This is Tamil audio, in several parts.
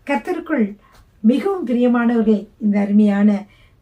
கர்த்தருக்குள் மிகவும் பிரியமானவர்களே, இந்த அருமையான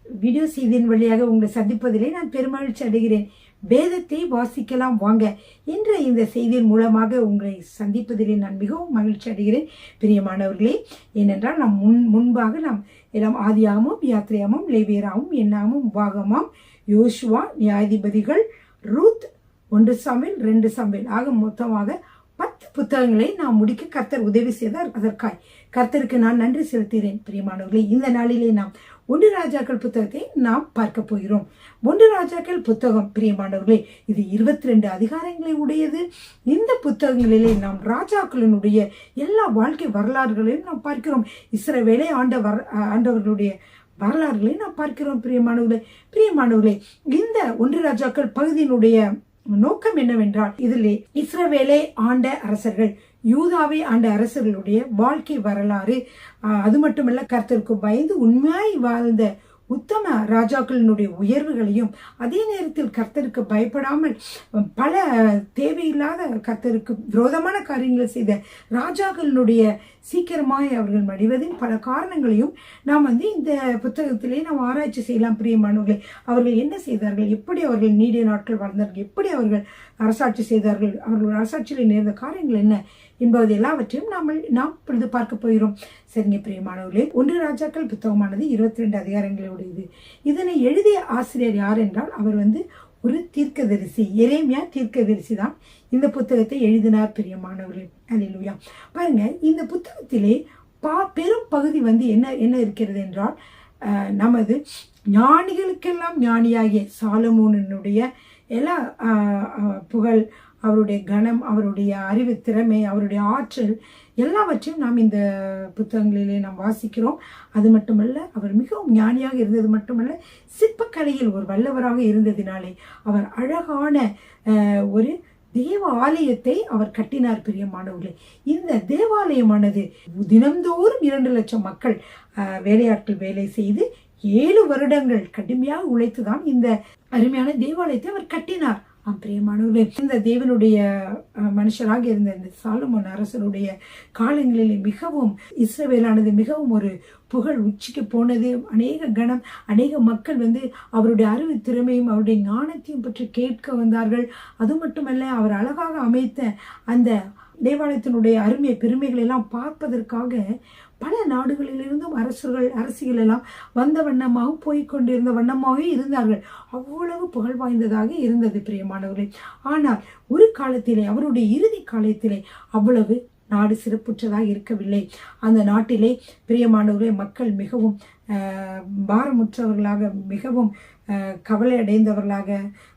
வீடியோ செய்தியின் வழியாக உங்களை சந்திப்பதிலே நான் பெருமகிழ்ச்சி அடைகிறேன். வேதத்தை வாசிக்கலாம் வாங்க என்ற இந்த செய்தியின் மூலமாக உங்களை சந்திப்பதிலே நான் மிகவும் மகிழ்ச்சி அடைகிறேன் பிரியமானவர்களே. ஏனென்றால் நாம் முன்பாக நாம் எல்லாம் ஆதியாகமும், யாத்திரையாமும், லேவியராமும், என்னாமும், உபாகமாம், யோசுவா, நியாயாதிபதிகள், ரூத், 1 சாமுவேல், 2 சாமுவேல் ஆக மொத்தமாக 10 புத்தகங்களை நாம் முடிக்க கர்த்தர் உதவி செய்தார். அதற்காய் கர்த்தருக்கு நான் நன்றி செலுத்துகிறேன் பிரியமானவர்களே. இந்த நாளிலே நாம் 1 ராஜாக்கள் புத்தகத்தை நாம் பார்க்க போகிறோம். 1 ராஜாக்கள் புத்தகம் பிரியமானவர்களே, இது 22 அதிகாரங்களை உடையது. இந்த புத்தகங்களிலே நாம் ராஜாக்களினுடைய எல்லா வாழ்க்கை வரலாறுகளையும் நாம் பார்க்கிறோம். இஸ்ரவேலை ஆண்டவர்களுடைய வரலாறுகளை நாம் பார்க்கிறோம் பிரியமானவர்களே. இந்த 1 ராஜாக்கள் பகுதியினுடைய நோக்கம் என்னவென்றால், இதிலே இஸ்ரவேலை ஆண்ட அரசர்கள், யூதாவை ஆண்ட அரசர்களுடைய வாழ்க்கை வரலாறு, அது மட்டுமல்ல கர்த்தருக்கு பயந்து உண்மையாய் வாழ்ந்த உத்தம ராஜாக்களினுடைய உயர்வுகளையும், அதே நேரத்தில் கர்த்தருக்கு பயப்படாமல் பல தேவையில்லாத கர்த்தருக்கு விரோதமான காரியங்களை செய்த ராஜாக்களினுடைய சீக்கிரமாய் அவர்கள் மடிவதின் பல காரணங்களையும் நாம் இந்த புத்தகத்திலே நாம் ஆராய்ச்சி செய்யலாம் பிரியமானவர்களே. அவர்கள் என்ன செய்தார்கள், எப்படி அவர்கள் நீடிய நாட்கள் வாழ்ந்தார்கள், எப்படி அவர்கள் அரசாட்சி செய்தார்கள், அவர்கள் அரசாட்சியில் நேர்ந்த காரியங்கள் என்ன என்பது எல்லாவற்றையும் நாம் இப்பொழுது பார்க்க போகிறோம். சரிங்க பிரியமானவர்களே, 1 ராஜாக்கள் புத்தகமானது 22 அதிகாரங்களுடையது. இதனை எழுதிய ஆசிரியர் யார் என்றால், அவர் ஒரு தீர்க்கதரிசி, எரேமியா தீர்க்கதரிசி தான் இந்த புத்தகத்தை எழுதினார் பிரியமானவர்களே. அல்லேலூயா. பாருங்க, இந்த புத்தகத்திலே பெரும் பகுதி என்ன இருக்கிறது என்றால், நமது ஞானிகளுக்கெல்லாம் ஞானியாகிய சாலமோனுடைய எல்லா புகழ், அவருடைய கணம், அவருடைய அறிவு திறமை, அவருடைய ஆற்றல் எல்லாவற்றையும் நாம் இந்த புத்தகங்களிலே நாம் வாசிக்கிறோம். அது மட்டுமல்ல, அவர் மிகவும் ஞானியாக இருந்தது மட்டுமல்ல, சிற்பக்கலையில் ஒரு வல்லவராக இருந்ததினாலே அவர் அழகான ஒரு தேவ ஆலயத்தை அவர் கட்டினார் பிரியமானவர்களே. இந்த தேவாலயமானது தினந்தோறும் 2 லட்சம் மக்கள் வேலையாட்கள் வேலை செய்து 7 வருடங்கள் கடுமையாக உழைத்துதான் இந்த அருமையான தேவாலயத்தை அவர் கட்டினார். பிரியமானவர்களே, இந்த தேவனுடைய மனுஷராக இருந்த இந்த சாலமோன் அரசனுடைய காலங்களிலே மிகவும் இஸ்ரவேலானது மிகவும் ஒரு புகழ் உச்சிக்கு போனது. அநேக கணம், அநேக மக்கள் அவருடைய அறிவு திறமையும் அவருடைய ஞானத்தையும் பற்றி கேட்க வந்தார்கள். அது மட்டுமல்ல, அவர் அழகாக அமைத்த அந்த தேவாலயத்தினுடைய அருமைய பெருமைகள் எல்லாம் பார்ப்பதற்காக பல நாடுகளிலிருந்தும் அரசிகள் எல்லாம் வந்த வண்ணமாகவும் போய்கொண்டிருந்த வண்ணமாகவே இருந்தார்கள். அவ்வளவு புகழ் வாய்ந்ததாக இருந்தது பிரியமானவர்களே. ஆனால் ஒரு காலத்திலே, அவருடைய இறுதி காலத்திலே அவ்வளவு நாடு சிறப்புற்றதாக இருக்கவில்லை. அந்த நாட்டிலே பிரியமானவர்களே, மக்கள் மிகவும் பாரமுற்றவர்களாக, மிகவும் கவலை அடைந்தவர்களாக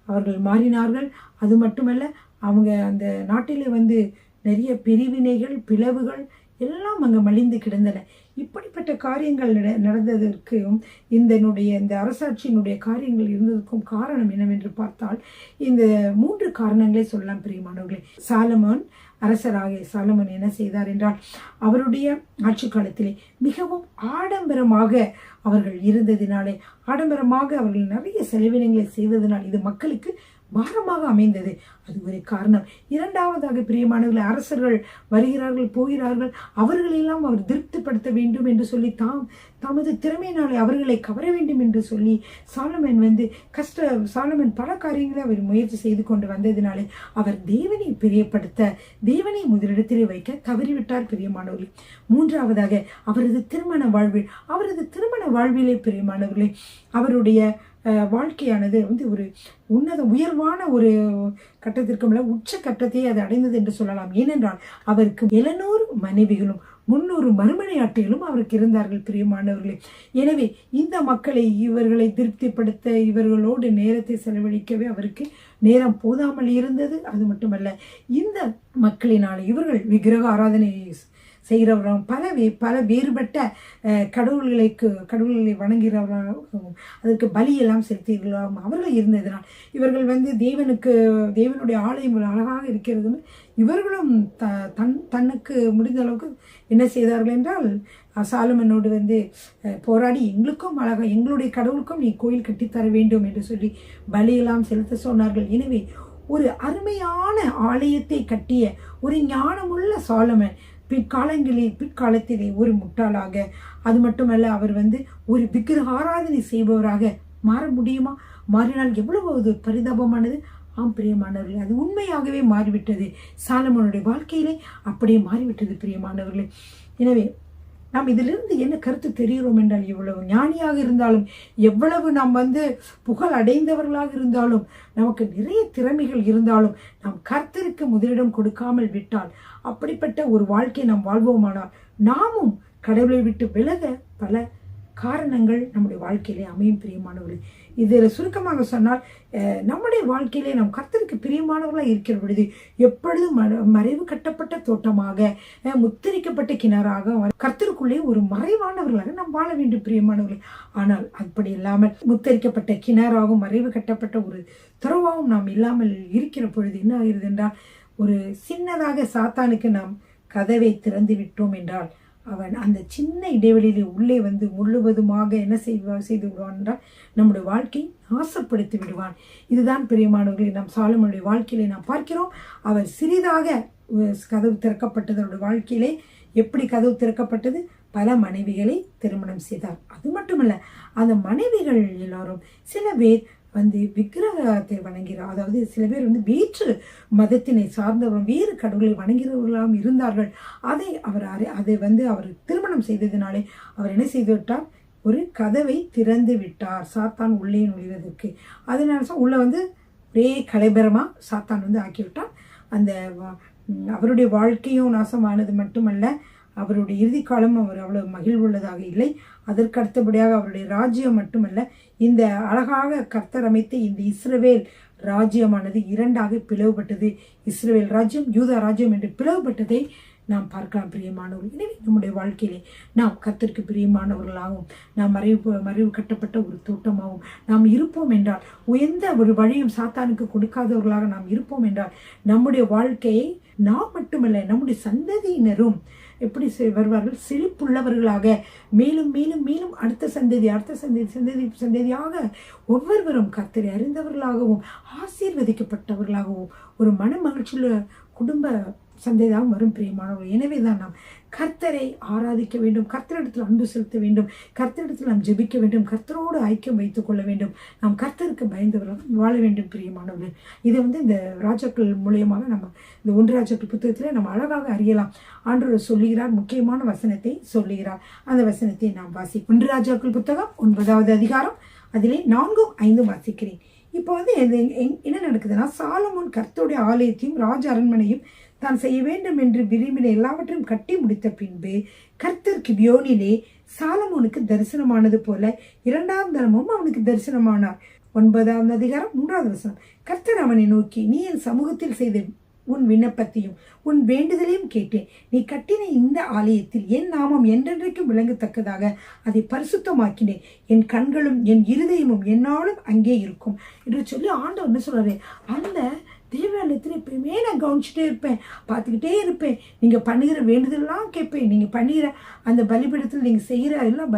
அவர்கள் மாறினார்கள். அது மட்டுமல்ல, அவங்க அந்த நாட்டிலே நிறைய பிரிவினைகள், பிளவுகள் எல்லாம் அங்கே மலிந்து கிடந்தன. இப்படிப்பட்ட காரியங்கள் நடந்ததற்கும் இந்த அரசாட்சியினுடைய காரியங்கள் இருந்ததற்கும் காரணம் என்னவென்று பார்த்தால், இந்த 3 காரணங்களை சொல்லலாம் பிரியமானவர்களே. அரசராகிய சாலமோன் என்ன செய்தார் என்றால், அவருடைய ஆட்சி காலத்திலே மிகவும் ஆடம்பரமாக அவர்கள் இருந்ததினாலே, ஆடம்பரமாக அவர்கள் நிறைய செலவினங்களை செய்ததினால் இது மக்களுக்கு பாரமாக அமைந்தது. அது ஒரு காரணம். 2வதாக பிரியமானவர்களே, அரசர்கள் வருகிறார்கள், போகிறார்கள், அவர்களெல்லாம் அவர் திருப்திப்படுத்த வேண்டும் என்று சொல்லி தமது திறமையினாலே அவர்களை கவர வேண்டும் என்று சொல்லி சாலமன் பல காரியங்களை அவர் முயற்சி செய்து கொண்டு வந்ததினாலே அவர் தேவனை பிரியப்படுத்த, தேவனை முதலிடத்திலே வைக்க தவறிவிட்டார் பிரியமானவர்களே. 3வதாக அவரது திருமண வாழ்விலே பிரியமானவர்களே, அவருடைய வாழ்க்கையானது ஒரு உயர்வான ஒரு கட்டத்திற்கு உச்ச கட்டத்தை அது அடைந்தது என்று சொல்லலாம். ஏனென்றால் அவருக்கு 700 மனைவிகளும் 300 மறுமனையாட்டிகளும் அவருக்கு இருந்தார்கள் பிரியமானவர்களே. எனவே இந்த இவர்களை திருப்திப்படுத்த, இவர்களோடு நேரத்தை செலவழிக்கவே அவருக்கு நேரம் போதாமல் இருந்தது. அது மட்டுமல்ல, இந்த மக்களினாலே இவர்கள் விக்கிரக ஆராதனை செய்கிறவர்களும் பல வேறுபட்ட கடவுள்களை வணங்குகிறவர்களாகவும் அதற்கு பலியெல்லாம் செலுத்துகிறவர்களாகவும் அவர்கள் இருந்ததினால் இவர்கள் தேவனுடைய ஆலயம் அழகாக இருக்கிறது. இவர்களும் தனக்கு முடிந்த அளவுக்கு என்ன செய்தார்கள் என்றால், சாலமனோடு போராடி, எங்களுடைய கடவுளுக்கும் நீ கோயில் கட்டித்தர வேண்டும் என்று சொல்லி பலியெல்லாம் செலுத்த சொன்னார்கள். எனவே ஒரு அருமையான ஆலயத்தை கட்டிய ஒரு ஞானமுள்ள சாலமன் பிற்காலத்திலே ஒரு முட்டாளாக, அது மட்டுமல்ல அவர் ஒரு விக்கிரக ஆராதனை செய்பவராக மாற முடியுமா? மாறினால் எவ்வளவு அது பரிதாபமானது. ஆம் பிரியமானவர்களே, அது உண்மையாகவே மாறிவிட்டது. சாலமோனுடைய வாழ்க்கையிலே அப்படியே மாறிவிட்டது பிரியமானவர்களே. எனவே நாம் இதிலிருந்து என்ன கருத்து தெரிகிறோம் என்றால், எவ்வளவு ஞானியாக இருந்தாலும், எவ்வளவு நாம் புகழ் அடைந்தவர்களாக இருந்தாலும், நமக்கு நிறைய திறமைகள் இருந்தாலும், நாம் கர்த்தருக்கு முதலிடம் கொடுக்காமல் விட்டால், அப்படிப்பட்ட ஒரு வாழ்க்கை நாம் வாழ்வோமானால், நாமும் கடவுளை விட்டு விலக பல காரணங்கள் நம்முடைய வாழ்க்கையிலே அமையும் பிரியமானவர்களே. இதில் சுருக்கமாக சொன்னால், நம்முடைய வாழ்க்கையிலே நாம் கர்த்தருக்கு பிரியமானவர்களாக இருக்கிற பொழுது எப்பொழுதும் மறைவு கட்டப்பட்ட தோட்டமாக, முத்திரிக்கப்பட்ட கிணறாக, கர்த்தருக்குள்ளே ஒரு மறைவானவர்களாக நாம் வாழ வேண்டும் பிரியமானவர்களே. ஆனால் அப்படி இல்லாமல் முத்திரிக்கப்பட்ட கிணறாகவும் மறைவு கட்டப்பட்ட ஒரு துறவாகவும் நாம் இல்லாமல் இருக்கிற பொழுது என்ன ஆகிறது என்றால், ஒரு சின்னதாக சாத்தானுக்கு நாம் கதவை திறந்து விட்டோம் என்றால், அவன் அந்த சின்ன இடைவெளியிலே உள்ளே முழுவதுமாக என்ன செய்து விடுவான் என்றால், நம்முடைய வாழ்க்கையை நாசப்படுத்தி விடுவான். இதுதான் பிரியமானவர்களை நாம் சாலமோனுடைய வாழ்க்கையிலே நாம் பார்க்கிறோம். அவர் சிறிதாக கதவு திறக்கப்பட்டது. அவருடைய வாழ்க்கையிலே எப்படி கதவு திறக்கப்பட்டது? பல மனைவிகளை திருமணம் செய்தார். அது மட்டுமல்ல, அந்த மனைவிகள் எல்லாரும் சில பேர் விக்கிரகத்தை வணங்குகிறார். அதாவது சில பேர் வேற்று மதத்தினை சார்ந்தவர்கள், வேறு கடவுளை வணங்குகிறவர்களாகவும் இருந்தார்கள். அவர் திருமணம் செய்ததினாலே அவர் என்ன செய்து விட்டார்? ஒரு கதவை திறந்து விட்டார் சாத்தான் உள்ளே நுழைவதற்கு. அதனால உள்ள ஒரே கலைபரமா சாத்தான் ஆக்கிவிட்டார். அந்த அவருடைய வாழ்க்கையும் நாசமானது மட்டுமல்ல, அவருடைய இறுதி காலம் அவர் அவ்வளவு மகிழ்வுள்ளதாக இல்லை. அதற்கு அடுத்தபடியாக அவருடைய ராஜ்யம் மட்டுமல்ல, இந்த அழகாக கர்த்தர் அமைத்த இந்த இஸ்ரவேல் ராஜ்யமானது இரண்டாக பிளவுபட்டது. இஸ்ரவேல் ராஜ்யம், யூதா ராஜ்யம் என்று பிளவுபட்டதை நாம் பார்க்கலாம் பிரியமானவர்கள். எனவே நம்முடைய வாழ்க்கையிலே நாம் கர்த்தருக்கு பிரியமானவர்களாகவும், நாம் மறைவு கட்டப்பட்ட ஒரு தோட்டமாகவும் நாம் இருப்போம் என்றால், எந்த ஒரு வழியும் சாத்தானுக்கு கொடுக்காதவர்களாக நாம் இருப்போம் என்றால், நம்முடைய வாழ்க்கையை நாம் மட்டுமல்ல, நம்முடைய சந்ததியினரும் எப்படி வருவார்கள்? செழிப்புள்ளவர்களாக, மேலும் மேலும் மேலும் அடுத்த சந்ததியாக ஒவ்வொருவரும் கர்த்தரை அறிந்தவர்களாகவும் ஆசீர்வதிக்கப்பட்டவர்களாகவும் ஒரு மன மகிழ்ச்சியுள்ள குடும்ப சந்ததியாகவும் வரும் பிரியமானவர்கள். எனவே தான் நாம் கர்த்தரை ஆராதிக்க வேண்டும், கர்த்தரிடத்தில் அன்பு செலுத்த வேண்டும், கர்த்தரிடத்தில் நாம் ஜெபிக்க வேண்டும், கர்த்தரோடு ஐக்கியம் வைத்துக் கொள்ள வேண்டும், நாம் கர்த்தருக்கு பயந்தவர்கள் வாழ வேண்டும் பிரியமானவர்கள். இதை இந்த ராஜாக்கள் மூலியமாக நம்ம இந்த 1 ராஜாக்கள் புத்தகத்திலே நம்ம அழகாக அறியலாம். ஆண்டவர் சொல்லுகிறார், முக்கியமான வசனத்தை சொல்லுகிறார். அந்த வசனத்தை நாம் வாசிப்போம். 1 ராஜாக்கள் புத்தகம் 9வது அதிகாரம், அதிலே 4, 5 வாசிக்கிறேன். இப்போ என்ன நடக்குதுன்னா, சாலமோன் கர்த்தருடைய ஆலயத்தையும் ராஜ அரண்மனையும் தான் செய்ய வேண்டும் என்று விரும்பின எல்லாவற்றையும் கட்டி முடித்த பின்பு கர்த்தர் கிபியோனிலே சாலமோனுக்கு தரிசனமானது போல 2ஆம் தரமும் அவனுக்கு தரிசனமானார். 9வது அதிகாரம் 3வது வசனம். கர்த்தர் அவனை நோக்கி, நீ என் சமூகத்தில் செய்த உன் விண்ணப்பத்தையும் உன் வேண்டுதலையும் கேட்டேன். நீ கட்டின இந்த ஆலயத்தில் என் நாமம் என்றென்றைக்கும் விளங்கத்தக்கதாக அதை பரிசுத்தமாக்கினேன். என் கண்களும் என் இருதயமும் என்னாலும் அங்கே இருக்கும் என்று சொல்லி ஆண்டவர் என்ன சொல்றாரு? அந்த தேவாலயத்தில் எப்பயுமே நான் கவனிச்சுட்டே இருப்பேன், பார்த்துக்கிட்டே இருப்பேன். நீங்கள் பண்ணுகிற வேண்டுதலாம் கேட்பேன். நீங்கள் பண்ணுகிற அந்த பலிபீடத்தில் நீங்கள் செய்கிற எல்லாம்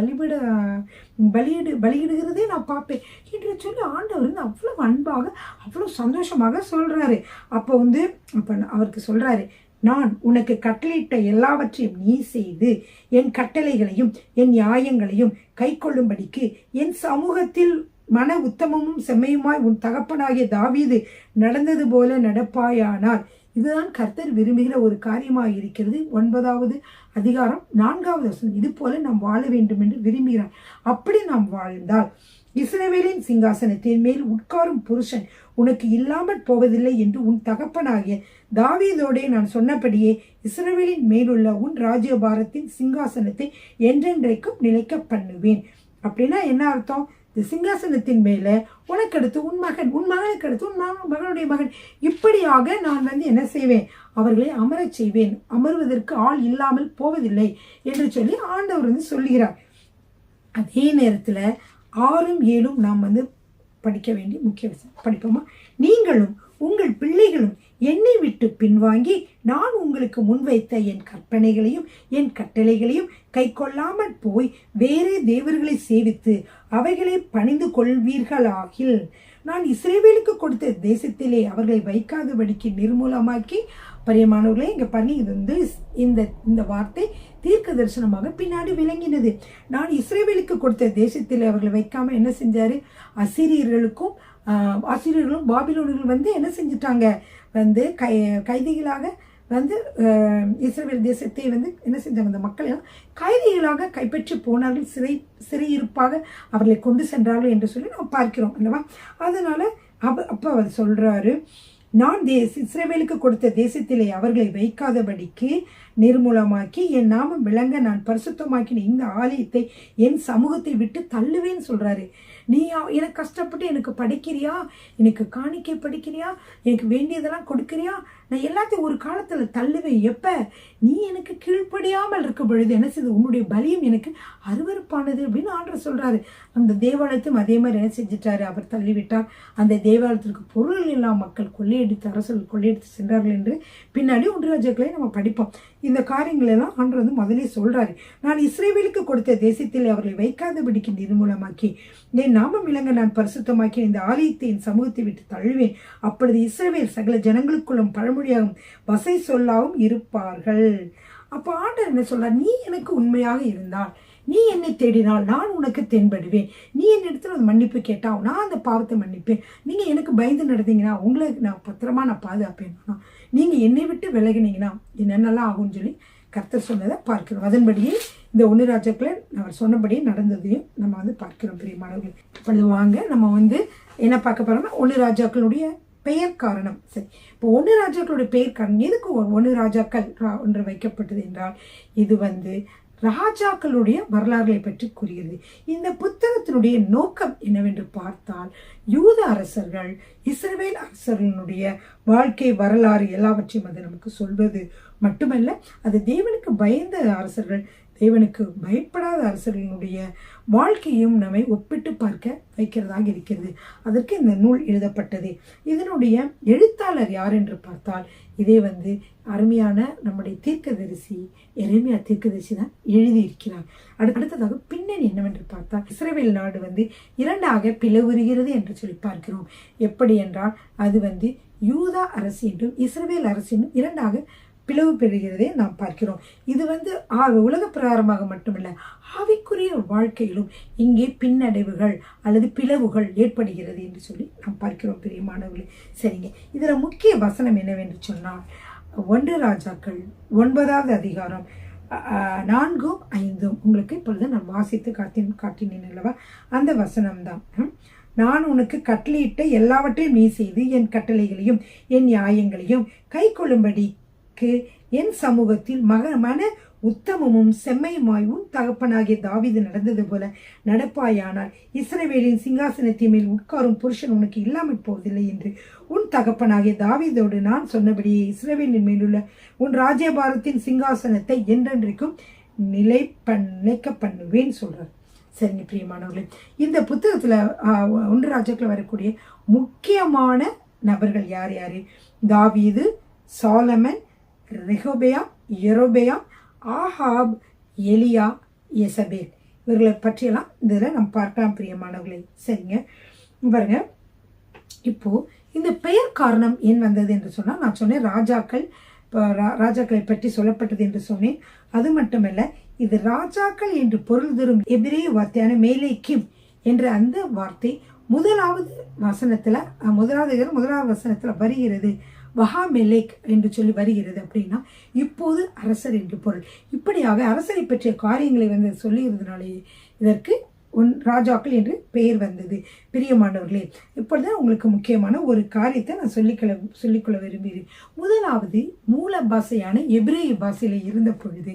பலியிடுகிறதே நான் பார்ப்பேன் என்று சொல்லி ஆண்டவர் அவ்வளோ அன்பாக அவ்வளோ சந்தோஷமாக சொல்கிறாரு. அப்போ அவருக்கு சொல்கிறாரு, நான் உனக்கு கட்டளையிட்ட எல்லாவற்றையும் நீ செய்து என் கட்டளைகளையும் என் நியாயங்களையும் கை கொள்ளும்படிக்கு என் சமூகத்தில் மன உத்தமமும் செம்மையுமாய் உன் தகப்பனாகிய தாவீது நடந்தது போல நடப்பாயானால். இதுதான் கர்த்தர் விரும்புகிற ஒரு காரியமாக இருக்கிறது. 9வது அதிகாரம் 4வது வசனம். இது போல நாம் வாழ வேண்டும் என்று விரும்புகிறார். அப்படி நாம் வாழ்ந்தால் இஸ்ரவேலின் சிங்காசனத்தின் மேல் உட்காரும் புருஷன் உனக்கு இல்லாமல் போவதில்லை என்று உன் தகப்பனாகிய தாவீதோடே நான் சொன்னபடியே இஸ்ரவேலின் மேலுள்ள உன் ராஜ்யபாரத்தின் சிங்காசனத்தை என்றென்றைக்கும் நிலைக்க பண்ணுவேன். அப்படின்னா என்ன அர்த்தம்? இந்த சிங்காசனத்தின் மேல உனக்கு அடுத்து உன் மகன், உன் மகனுக்கு அடுத்து உன் மகனுடைய மகன், இப்படியாக நான் என்ன செய்வேன்? அவர்களை அமரச் செய்வேன். அமர்வதற்கு ஆள் இல்லாமல் போவதில்லை என்று சொல்லி ஆண்டவர் சொல்லுகிறார். அதே நேரத்தில் 6, 7 நாம் படிக்க வேண்டிய முக்கிய விஷயம் படிப்போமா? நீங்களும் உங்கள் பிள்ளைகளும் என்னை விட்டு பின்வாங்கி நான் உங்களுக்கு முன்வைத்த என் கற்பனைகளையும் என் கட்டளைகளையும் கை கொள்ளாமல் போய் வேறே தேவர்களை சேவித்து அவைகளை பணிந்து கொள்வீர்களாகில் நான் இஸ்ரவேலுக்கு கொடுத்த தேசத்திலே அவர்களை வைக்காதபடிக்கு நிர்மூலமாக்கி பிரியமானவர்களே, இங்க பாருங்க, இது வந்து இந்த வார்த்தை தீர்க்க தரிசனமாக பின்னாடி விளங்கினது. நான் இஸ்ரவேலுக்கு கொடுத்த தேசத்தில் அவர்களை வைக்காம என்ன செஞ்சாரு, அசீரியர்களும் பாபிலோனியர்கள் வந்து என்ன செஞ்சுட்டாங்க, வந்து கைதிகளாக வந்து இஸ்ரவேல் தேசத்தை வந்து என்ன செஞ்சாங்க, அந்த மக்களை கைதிகளாக கைப்பற்றி போனார்கள், சிறையிருப்பாக அவர்களை கொண்டு சென்றார்கள் என்று சொல்லி நாம் பார்க்கிறோம் அல்லவா. அதனால அப்போ அவர் சொல்றாரு, நான் இஸ்ரவேலுக்கு கொடுத்த தேசத்திலே அவர்களை வைக்காதபடிக்கு நிர்மூலமாக்கி என் நாமம் விளங்க நான் பரிசுத்தமாக்கின இந்த ஆலயத்தை என் சமூகத்தை விட்டு தள்ளுவேன்னு சொல்றாரு. நீ எனக்கு கஷ்டப்பட்டு எனக்கு படிக்கிறியா, எனக்கு காணிக்கை படிக்கிறியா, எனக்கு வேண்டியதெல்லாம் கொடுக்கிறியா, நான் எல்லாத்தையும் ஒரு காலத்துல தள்ளுவேன். எப்ப நீ எனக்கு கீழ்ப்படியாமல் இருக்க பொழுது என்ன செய்யுது, உன்னுடைய பலியும் எனக்கு அருவருப்பானது அப்படின்னு ஆண்டவர் சொல்றாரு. அந்த தேவாலயத்தையும் அதே மாதிரி என்ன செஞ்சிட்டாரு, அவர் தள்ளிவிட்டார். அந்த தேவாலயத்திற்கு பொருள் எல்லாம் மக்கள் கொள்ளையடித்து, அரசர்கள் கொள்ளையடித்து சென்றார்கள் என்று பின்னாடி 1 ராஜாக்களை நம்ம படிப்போம். இந்த காரியங்கள் எல்லாம் ஆண்டவர் வந்து முதலே சொல்றாரு. நான் இஸ்ரவேலுக்கு கொடுத்த தேசத்தில் அவர்களை வைக்காதபடிக்கு நிர்மூலமாக்கி என் நாமம் விளங்க நான் பரிசுத்தமாக்கி இந்த ஆலயத்தை என் சமூகத்தை விட்டு தழுவேன். அப்பொழுது இஸ்ரவேல் சகல ஜனங்களுக்குள்ளும் பழமொழியாகவும் வசை சொல்லாவும் இருப்பார்கள். அப்போ ஆண்டவர் என்ன சொல்றார், நீ எனக்கு உண்மையாக இருந்தால், நீ என்னை தேடினால் நான் உனக்கு தென்படுவேன். நீ என் இடத்துல ஒரு மன்னிப்பு கேட்டா நான் அந்த பாவத்தை மன்னிப்பேன். நீங்க எனக்கு பயந்து நடந்தீங்கன்னா உங்களை நான் பத்திரமா நான் பாதுகாப்பேன். நீங்க என்னை விட்டு விலகினீங்கன்னா என்னென்னலாம் ஆகும்னு சொல்லி கர்த்தர் சொன்னதை பார்க்கிறோம். அதன்படியே இந்த 1 ராஜாக்களை அவர் சொன்னபடியே நடந்ததையும் நம்ம வந்து பார்க்கிறோம். பிரியமானவர்கள், இப்பொழுது வாங்க நம்ம வந்து என்ன பார்க்க போறோம்னா 1 ராஜாக்களுடைய பெயர் காரணம். சரி, இப்போ 1 ராஜாக்களுடைய பெயர் காரணம் எதுக்கு 1 ராஜாக்கள் ஒன்று வைக்கப்பட்டது என்றால், இது வந்து ராஜாக்களுடைய வரலாறுகளை பற்றி கூறுகிறது. இந்த புத்தகத்தினுடைய நோக்கம் என்னவென்று பார்த்தால், யூத அரசர்கள், இஸ்ரவேல் அரசர்களுடைய வாழ்க்கை வரலாறு எல்லாவற்றையும் அது நமக்கு சொல்வது மட்டுமல்ல, அது தேவனுக்கு பயந்த அரசர்கள், தேவனுக்கு பயப்படாத அரசர்களுடைய வாழ்க்கையும் நம்மை ஒப்பிட்டு பார்க்க வைக்கிறதாக இருக்கிறது. அதற்கு இந்த நூல் எழுதப்பட்டது. இதனுடைய எழுத்தாளர் யார் என்று பார்த்தால், இதே வந்து அருமையான நம்முடைய தீர்க்கதரிசி எரேமியா தீர்க்கதரிசி தான் எழுதியிருக்கிறார். அடுத்ததாக பின்னணி என்னவென்று பார்த்தால், இஸ்ரவேல் நாடு வந்து 2ஆக பிளவுறுகிறது என்று சொல்லி பார்க்கிறோம். எப்படி என்றால், அது வந்து யூதா அரசு என்றும் இஸ்ரவேல் அரசு என்றும் 2ஆக பிளவு பெறுகிறதே நாம் பார்க்கிறோம். இது வந்து உலக பிரகாரமாக மட்டுமல்ல, ஆவிக்குரிய வாழ்க்கையிலும் இங்கே பின்னடைவுகள் அல்லது பிளவுகள் ஏற்படுகிறது என்று சொல்லி நாம் பார்க்கிறோம். பிரியமானவர்களே, சரிங்க, இதுல முக்கிய வசனம் என்னவென்று சொன்னால், 1 ராஜாக்கள் 9வது அதிகாரம் 4ம் 5ம் உங்களுக்கு இப்பொழுது நான் வாசித்து காட்டினேன் அல்லவா, அந்த வசனம்தான். நான் உனக்கு கட்டளையிட்ட எல்லாவற்றையும் நீ செய்து என் கட்டளைகளையும் என் நியாயங்களையும் கை கொள்ளும்படி என் சமூகத்தில் மன உத்தமமும் செம்மையுமாயும் தகப்பனாகிய தாவீது நடந்தது போல நடப்பாயானால் இஸ்ரவேலின் சிங்காசனத்தின் மேல் உட்காரும் புருஷன் உனக்கு இல்லாமல் போவதில்லை என்று உன் தகப்பனாகிய தாவீதோடு நான் சொன்னபடியே இஸ்ரவேலின் மேலுள்ள உன் ராஜ்யபாரத்தின் சிங்காசனத்தை என்றென்றைக்கும் நிலைக்க பண்ணுவேன் சொல்றார். சரிங்க பிரியமானவர்களே, இந்த புத்தகத்துல 1 ராஜாக்கள் வரக்கூடிய முக்கியமான நபர்கள் யார் யாரு? தாவீது, சாலமன், ரெகோபெயாம், யெரொபெயாம், ஆகாப், எலியா, யேசபேல், இவர்களை பற்றியெல்லாம் இதில் நம்ம பார்க்கலாம் பிரியமானவர்களே. சரிங்க, பாருங்க, இப்போ இந்த பெயர் காரணம் ஏன் வந்தது என்று சொன்னால், நான் சொன்னேன் ராஜாக்களை பற்றி சொல்லப்பட்டது என்று சொன்னேன். அது மட்டுமல்ல, இது ராஜாக்கள் என்று பொருள் தரும் எபிரேய வார்த்தையான மேலேக்கிம் என்ற அந்த வார்த்தை முதலாவது வசனத்துல வருகிறது. வஹாமெலேக் என்று சொல்லி வருகிறது. அப்படின்னா இப்போது அரசர் என்று பொருள். இப்படியாக அரசரை பற்றிய காரியங்களை வந்து சொல்லுகிறதுனாலே இதற்கு ராஜாக்கள் என்று பெயர் வந்தது. பிரியமானவர்களே, இப்பொழுது உங்களுக்கு முக்கியமான ஒரு காரியத்தை நான் சொல்லிக்கொள்ள விரும்புகிறேன். முதலாவது மூல பாஷையான எபிரேய பாஷையில இருந்த பொழுது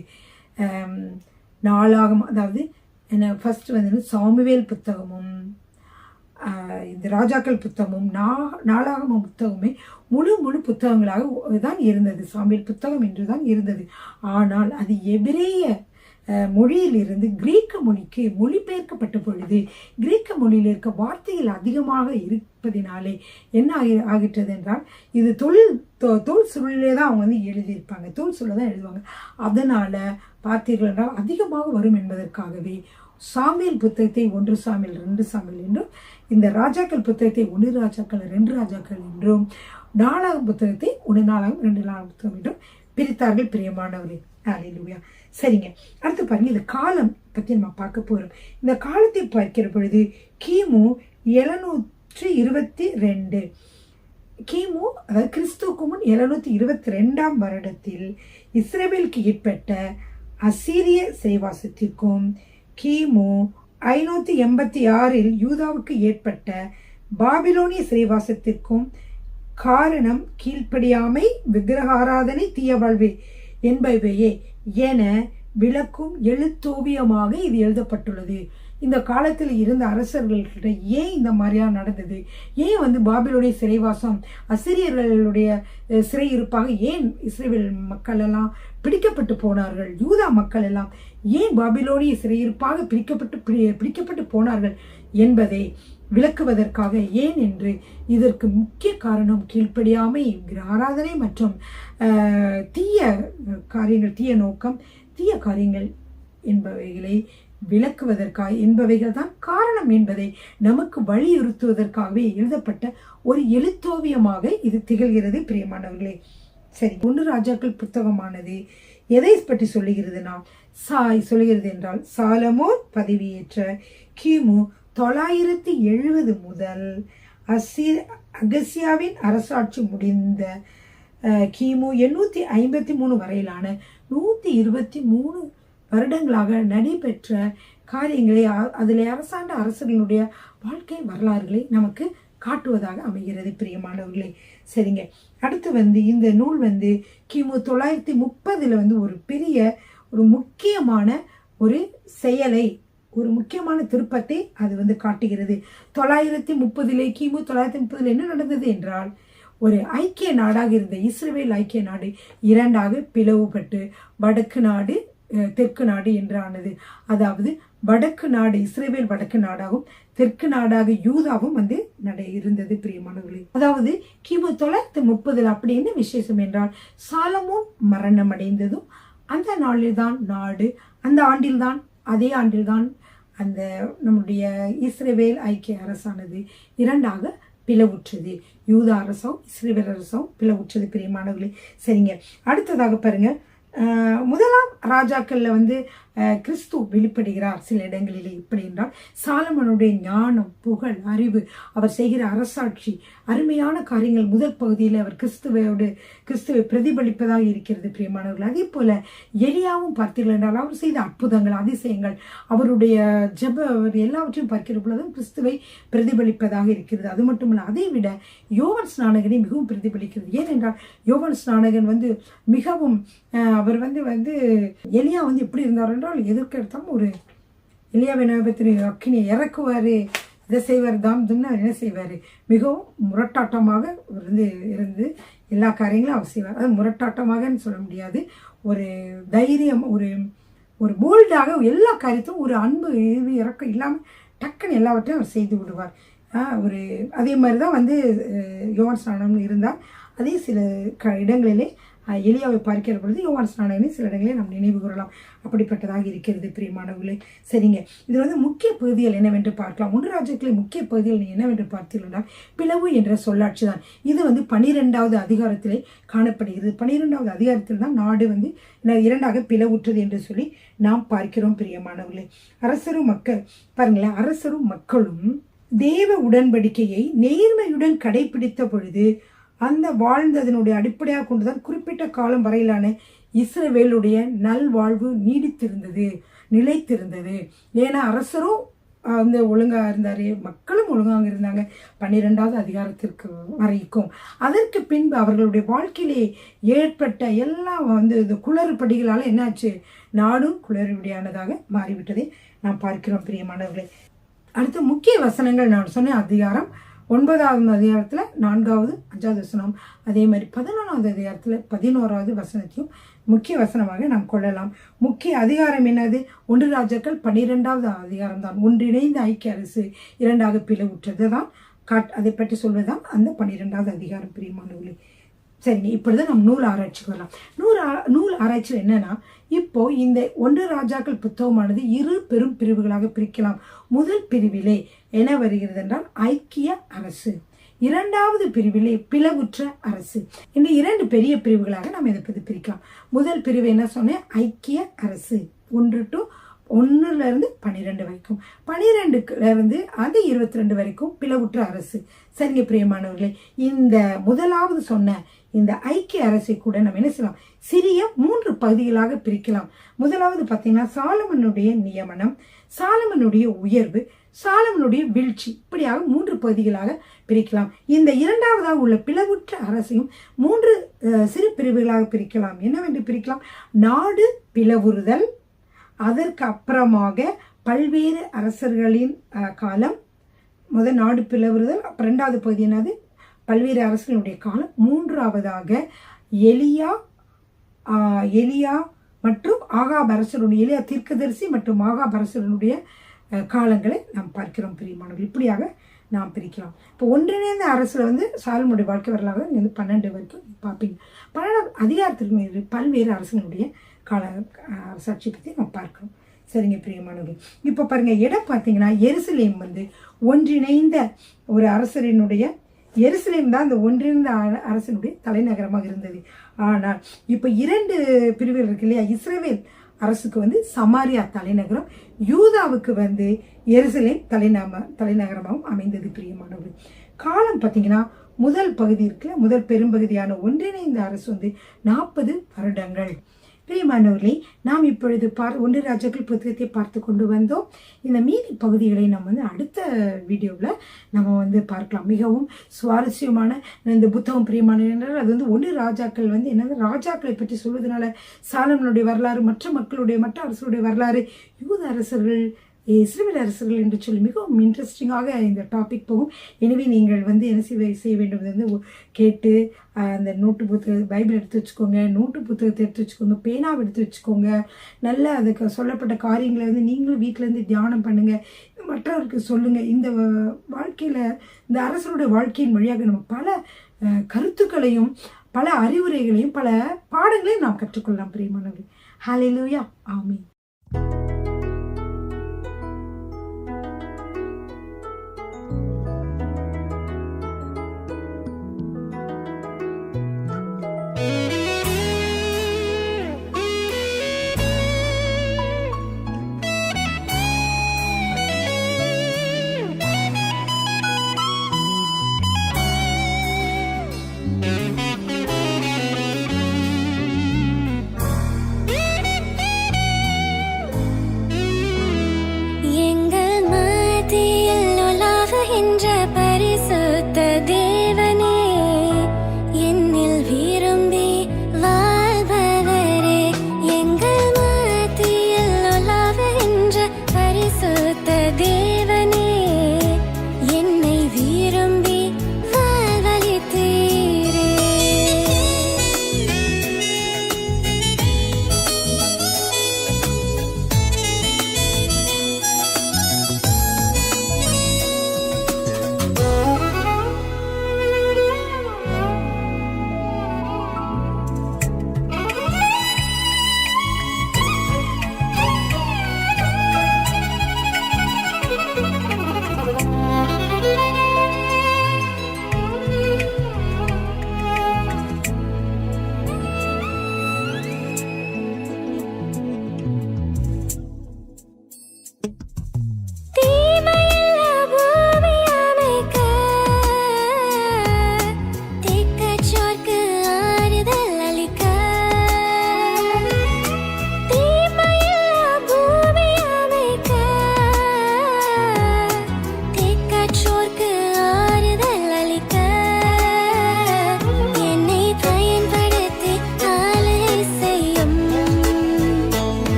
நாளாகமம், அதாவது என்ன ஃபர்ஸ்ட் வந்து சாமுவேல் புத்தகமும் இந்த ராஜாக்கள் புத்தகமும் நாளாகம புத்தகமே முழு புத்தகங்களாக தான் இருந்தது. சாமுவேல் புத்தகம் என்று தான் இருந்தது. ஆனால் அது எபிரேய மொழியிலிருந்து கிரேக்க மொழிக்கு மொழிபெயர்க்கப்பட்ட பொழுது கிரேக்க மொழியில் இருக்க வார்த்தைகள் அதிகமாக இருப்பதினாலே என்ன ஆகிட்டது என்றால், இது தோல் சுருளிலே தான் அவங்க வந்து எழுதியிருப்பாங்க, தோல் சொல்ல தான் எழுதுவாங்க. அதனால பார்த்தீர்கள் என்றால் அதிகமாக வரும் என்பதற்காகவே சாமுவேல் புத்தகத்தை 1 சாமுவேல் 2 சாமுவேல் என்றும், இந்த ராஜாக்கள் புத்தகத்தை 1 ராஜாக்கள் 2 ராஜாக்கள் என்றும், 4ஆம் புத்தகத்தை 1 4ஆம் 2 4ஆம் புத்தகம் என்றும் பிரித்தார்கள் பிரியமானவர்களே. ஹல்லேலூயா. சரிங்க, அடுத்து பாருங்க, இந்த காலம் பற்றி நம்ம பார்க்க போகிறோம். இந்த காலத்தை பார்க்கிற பொழுது கிமு 722 கிமு, அதாவது கிறிஸ்துவுக்கு முன் 722ஆம் வருடத்தில் இஸ்ரவேலுக்கு ஏற்பட்ட அசீரிய சிறைவாசத்திற்கும் கிமு 586 யூதாவுக்கு ஏற்பட்ட பாபிலோனிய சிறைவாசத்திற்கும் காரணம் கீழ்ப்படியாமை, விக்கிரகாராதனை, தீய வாழ்வு என்பவையே என விளக்கும் எழுத்தோவியமாக இது எழுதப்பட்டுள்ளது. இந்த காலத்தில் இருந்த அரசர்கள்கிட்ட ஏன் இந்த மாதிரியா நடந்தது, ஏன் பாபிலோனிய சிறைவாசம், அசிரியர்களுடைய சிறையிருப்பாக ஏன் இஸ்ரேல் மக்கள் எல்லாம் பிடிக்கப்பட்டு போனார்கள், யூதா மக்கள் எல்லாம் ஏன் பாபிலோனிய சிறையிருப்பாக பிடிக்கப்பட்டு போனார்கள் என்பதை விளக்குவதற்காக ஏன் என்று இதற்கு முக்கிய காரணம் கீழ்ப்படியாமை, ஆராதனை மற்றும் தீய காரியங்கள், தீய நோக்கம், தீய காரியங்கள் என்பவைகளை விளக்குவதற்காக என்பவைகள் தான் காரணம் என்பதை நமக்கு வலியுறுத்துவதற்காகவே எழுதப்பட்ட ஒரு எழுத்தோவியமாக இது திகழ்கிறது பிரியமானவர்களே. சரி, 1 ராஜாக்கள் புத்தகமானது எதை பற்றி சொல்லுகிறதுனா சொல்லுகிறது என்றால், சாலமோன் பதவியேற்ற கிமு 970 முதல் அகசியாவின் அரசாட்சி முடிந்த கிமு 853 வரையிலான 123 வருடங்களாக நடைபெற்ற காரியங்களை, அதில் அரசாண்ட அரசர்களுடைய வாழ்க்கை வரலாறுகளை நமக்கு காட்டுவதாக அமைகிறது பிரியமானவர்களே. சரிங்க, அடுத்து இந்த நூல் கிமு 930 ஒரு பெரிய ஒரு முக்கியமான ஒரு செயலை, ஒரு முக்கியமான திருப்பத்தை அது காட்டுகிறது. 930 கிமு 930 என்ன நடந்தது என்றால், ஒரு ஐக்கிய நாடாக இருந்த இஸ்ரவேல் ஐக்கிய நாடு 2ஆக பிளவுபட்டு வடக்கு நாடு, தெற்கு நாடு என்று ஆனது. அதாவது வடக்கு நாடு இஸ்ரவேல் வடக்கு நாடாகவும் தெற்கு நாடாக யூதாவும் இருந்தது பிரியமானவர்களே. அதாவது கிமு 930 அப்படி என்ன விசேஷம் என்றால், சாலமோன் மரணம் அடைந்ததும் அந்த நாளில்தான் நாடு, அந்த ஆண்டில்தான், அதே ஆண்டில்தான் அந்த நம்முடைய இஸ்ரவேல் ஐக்கிய அரசானது 2ஆக பிளவுற்றது. யூதா அரசும் இஸ்ரவேல் அரசும் பிளவுற்றது பிரியமானவர்களே. சரிங்க, அடுத்ததாக பாருங்க, முதலாம் ராஜாக்கள்ல கிறிஸ்து வெளிப்படுகிறார் சில இடங்களிலே. இப்படி என்றால், சாலமோனுடைய ஞானம், புகழ், அறிவு, அவர் செய்கிற அரசாட்சி, அருமையான காரியங்கள் முதல் பகுதியில் அவர் கிறிஸ்துவை பிரதிபலிப்பதாக இருக்கிறது பிரியமானவர்கள். அதே போல எலியாவும் பார்த்தீர்கள் என்றால், அவர் செய்த அற்புதங்கள், அதிசயங்கள், அவருடைய ஜெப எல்லாவற்றையும் பார்க்கிற பொழுதும் கிறிஸ்துவை பிரதிபலிப்பதாக இருக்கிறது. அது மட்டுமல்ல, அதை விட யோவான் ஸ்நானகனை மிகவும் பிரதிபலிக்கிறது. ஏனென்றால் யோவான் ஸ்நானகன் மிகவும் அவர் எலியா எப்படி இருந்தார் என்றால், எதற்கு எடுத்தாலும் ஒரு எலியாவின் அக்கினி இறக்குவாரு, இதை செய்வார், தாம்னா என்ன செய்வார், மிகவும் முரட்டாட்டமாக இருந்து எல்லா காரியங்களும் அவர் செய்வார். அது முரட்டாட்டமாகன்னு சொல்ல முடியாது, ஒரு தைரியம், ஒரு போல்டாக எல்லா காரியத்தையும், ஒரு அன்பு இறக்கம் இல்லாமல் டக்குன்னு எல்லாவற்றையும் அவர் செய்து விடுவார். அதே மாதிரி தான் யோவான் ஸ்நானகன் இருந்தார். அதே சில இடங்களிலே எலியாவை பார்க்கிற பொழுது யோவான் ஸ்நானகனை சில இடங்களில் நாம் நினைவு கூறலாம். அப்படிப்பட்டதாக இருக்கிறது பிரியமானவர்களே. சரிங்க, இது முக்கிய பகுதிகள் என்னவென்று பார்க்கலாம். 1 ராஜாக்களின் முக்கிய பகுதிகள் என்னவென்று பார்த்தீர்கள், பிளவு என்ற சொல்லாட்சி தான். இது 12வது அதிகாரத்திலே காணப்படுகிறது. 12வது அதிகாரத்தில் தான் நாடு 2ஆக பிளவுற்றது என்று சொல்லி நாம் பார்க்கிறோம் பிரியமானவர்களே. அரசரும் மக்களும் தேவ உடன்படிக்கையை நேர்மையுடன் கடைபிடித்த பொழுது அந்த வாழ்ந்ததனுடைய அடிப்படையாக கொண்டுதான் குறிப்பிட்ட காலம் வரையிலான இஸ்ரவேலுடைய நல்வாழ்வு நிலைத்திருந்தது. ஏன்னா அரசரும் ஒழுங்காக இருந்தார், மக்களும் ஒழுங்காக இருந்தாங்க 12வது அதிகாரத்திற்கு வரைக்கும். அதற்கு பின்பு அவர்களுடைய வாழ்க்கையிலே ஏற்பட்ட எல்லாம் இந்த குளறுபடிகளால் என்னாச்சு, நாடும் குளறுபடியானதாக மாறிவிட்டதை நாம் பார்க்கிறோம் பிரியமானவர்களே. அடுத்து முக்கிய வசனங்கள் நான் சொன்ன அதிகாரம் 9வது அதிகாரத்தில் 4வது 5வது வசனம், அதே மாதிரி 11வது அதிகாரத்தில் 11வது வசனத்தையும் முக்கிய வசனமாக நாம் கொள்ளலாம். முக்கிய அதிகாரம் என்னது? 1 ராஜாக்கள் 12வது அதிகாரம் தான். ஒன்றிணைந்த ஐக்கிய அரசு 2ஆக பிளவுற்றது தான் அதை பற்றி சொல்வதுதான் அந்த 12வது அதிகாரம் பிரியமானவர்களே. சரிங்க, இப்படிதான் நம்ம நூல் ஆராய்ச்சிக்கு வரலாம். நூல் ஆராய்ச்சியில் என்னன்னா, இப்போ இந்த 1 ராஜாக்கள் புத்தகமானது 2 பெரும் பிரிவுகளாக பிரிக்கலாம். முதல் பிரிவிலே என்ன வருகிறது என்றால் ஐக்கிய அரசு, இரண்டாவது பிரிவிலே பிளவுற்ற அரசு. இந்த 2 பெரிய பிரிவுகளாக நாம் இதை பற்றி பிரிக்கலாம். முதல் பிரிவு என்ன சொன்னேன்? ஐக்கிய அரசு. 1 to 1 12 வரைக்கும், 12 அது 22 வரைக்கும் பிளவுற்ற அரசு. சரிங்க பிரியமானவர்களே, இந்த முதலாவது சொன்ன இந்த ஐக்கிய அரசை கூட நம்ம என்ன செய்யலாம்? சிறிய 3 பகுதிகளாக பிரிக்கலாம். முதலாவது பார்த்தீங்கன்னா சாலமனுடைய நியமனம், சாலமனுடைய உயர்வு, சாலமனுடைய வீழ்ச்சி, இப்படியாக 3 பகுதிகளாக பிரிக்கலாம். இந்த இரண்டாவதாக உள்ள பிளவுற்ற அரசையும் 3 சிறு பிரிவுகளாக பிரிக்கலாம். என்னவென்று பிரிக்கலாம்? நாடு பிளவுறுதல், அதற்கு அப்புறமாக பல்வேறு அரசர்களின் காலம். முதல் நாடு பிளவுறுதல், இரண்டாவது பகுதி என்னது? பல்வேறு அரசர்களுடைய காலம். மூன்றாவதாக எலியா மற்றும் ஆகாப் அரசருடைய, எலியா தீர்க்கதரிசி மற்றும் ஆகாப் அரசருடைய காலங்களை நாம் பார்க்கிறோம் பிரியமானவர்கள். இப்படியாக நாம் பிரிக்கலாம். இப்போ ஒன்றிணைந்த அரசுல சாலமனுடைய வாழ்க்கை வரலாறு 12 வரைக்கும் பார்ப்பீங்க. 12 அதிகாரத்திற்கு மீது பல்வேறு அரசனுடைய கால அரசாட்சி பற்றி நம்ம பார்க்கிறோம். சரிங்க பிரியமானவர்கள், இப்போ பாருங்க, இடம் பார்த்தீங்கன்னா எருசலேம் ஒன்றிணைந்த ஒரு அரசரினுடைய, எருசலேம் தான் அந்த ஒன்றிணைந்த அரசனுடைய தலைநகரமாக இருந்தது. ஆனால் இப்போ 2 பிரிவுகள் இருக்கு இல்லையா? இஸ்ரவேல் அரசுக்கு சமாரியா தலைநகரம், யூதாவுக்கு எருசலேம் தலைநகரமாகவும் அமைந்தது பிரியமானவர்கள். காலம் பார்த்தீங்கன்னா முதல் பகுதி இருக்குல்ல, முதல் பெரும்பகுதியான ஒன்றிணைந்த அரசு 40 வருடங்கள். பிரியமானவர்களே, நாம் இப்பொழுது 1 ராஜாக்கள் புத்தகத்தை பார்த்து கொண்டு வந்தோம். இந்த மீதி பகுதிகளை நம்ம அடுத்த வீடியோவில் நம்ம பார்க்கலாம். மிகவும் சுவாரஸ்யமான இந்த புத்தகம் பிரியமான என்றால் அது 1 ராஜாக்கள் என்னது ராஜாக்களை பற்றி சொல்வதனால சாலமனுடைய வரலாறு, மற்ற அரசருடைய வரலாறு, யூத அரசர்கள், இஸ்ரவேல் அரசர்கள் என்று சொல்லி மிகவும் இன்ட்ரெஸ்டிங்காக இந்த டாபிக் போகும். எனவே நீங்கள் என்ன செய்ய வேண்டும்? கேட்டு அந்த நோட்டு புத்தகம், பைபிள் எடுத்து வச்சுக்கோங்க, நோட்டு புத்தகத்தை எடுத்து வச்சுக்கோங்க, பேனாவை எடுத்து வச்சுக்கோங்க. நல்ல அதுக்கு சொல்லப்பட்ட காரியங்களை நீங்களும் வீட்டிலேருந்து தியானம் பண்ணுங்கள், மற்றவருக்கு சொல்லுங்கள். இந்த வாழ்க்கையில், இந்த அரசருடைய வாழ்க்கையின் வழியாக நம்ம பல கருத்துக்களையும் பல அறிவுரைகளையும் பல பாடங்களையும் நாம் கற்றுக்கொள்ளலாம் பிரியமானவர்கள். ஹல்லேலூயா, ஆமென்.